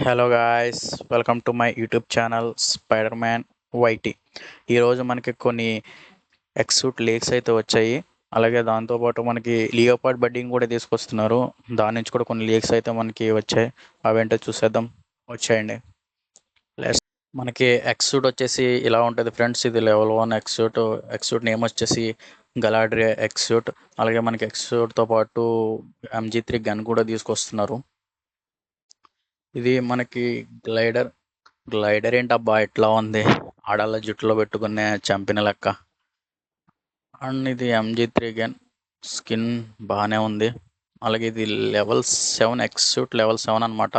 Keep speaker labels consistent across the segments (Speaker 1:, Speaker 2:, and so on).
Speaker 1: Hello guys, welcome to my YouTube channel Spider Man YT. ఈరోజు మనకి కొన్ని ఎక్సూట్ lakes అయితే వచ్చాయి. అలాగే దాంతోపాటు మనకి లియోపార్డ్ బడ్డింగ్ కూడా తీసుకొస్తున్నారు. దాని నుంచి కూడా కొన్ని లేక్స్ అయితే మనకి వచ్చాయి. అవేంటో చూసేద్దాం, వచ్చాయండి. మనకి ఎక్సూట్ వచ్చేసి ఇలా ఉంటుంది ఫ్రెండ్స్. ఇది లెవెల్ 1 ఎక్సూట్ నేమ్ వచ్చేసి గలాడ్రియా ఎక్సూట్. అలాగే మనకి ఎక్సూట్తో పాటు MG3 గన్ కూడా తీసుకొస్తున్నారు. ఇది మనకి గ్లైడర్ ఏంటబ్బా ఇట్లా ఉంది, ఆడాల జుట్టులో పెట్టుకునే చంపిన లెక్క. అండ్ ఇది MG3 గన్ స్కిన్ బాగానే ఉంది. అలాగే ఇది లెవెల్ 7 ఎక్సూట్ లెవెల్ 7 అనమాట.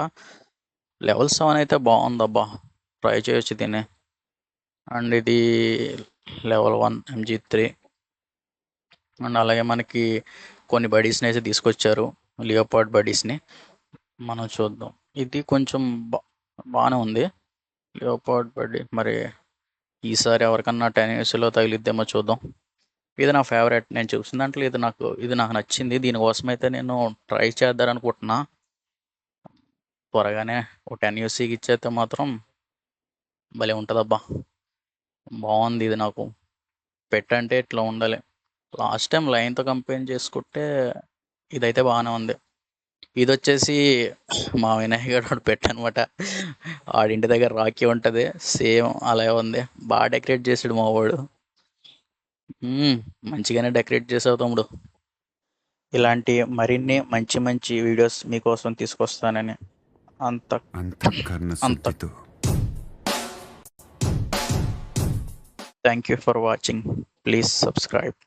Speaker 1: లెవెల్ 7 అయితే బాగుందబ్బా, ట్రై చేయొచ్చు దీన్ని. అండ్ ఇది లెవెల్ 1 MG3. అండ్ అలాగే మనకి కొన్ని బడీస్ని అయితే తీసుకొచ్చారు, లియోపార్డ్ బడీస్ని. మనం చూద్దాం. ఇది కొంచెం బాగానే ఉంది లియోపార్డ్ బడీ. మరి ఈసారి ఎవరికన్నా 10 yearsలో తగిలిద్దేమో చూద్దాం. ఇది నా ఫేవరెట్. నేను చూసిన దాంట్లో ఇది నాకు నచ్చింది. దీనికోసం అయితే నేను ట్రై చేద్దారనుకుంటున్నా. త్వరగానే ఒక 10 yearsకి ఇచ్చేస్తే మాత్రం భలే ఉంటుందబ్బా. బాగుంది ఇది. నాకు పెట్టంటే ఇట్లా ఉండాలి. లాస్ట్ టైం లైన్తో కంపేర్ చేసుకుంటే ఇదైతే బాగానే ఉంది. ఇది వచ్చేసి మా వినాయక్ గారు పెట్టనమాట. ఆడింటి దగ్గర రాఖీ ఉంటుంది, సేమ్ అలా ఉంది. బాగా డెకరేట్ చేసాడు మా వాడు. మంచిగానే డెకరేట్ చేసావు తమ్ముడు. ఇలాంటి మరిన్ని మంచి మంచి వీడియోస్ మీకోసం తీసుకొస్తానని thank you for watching. Please subscribe.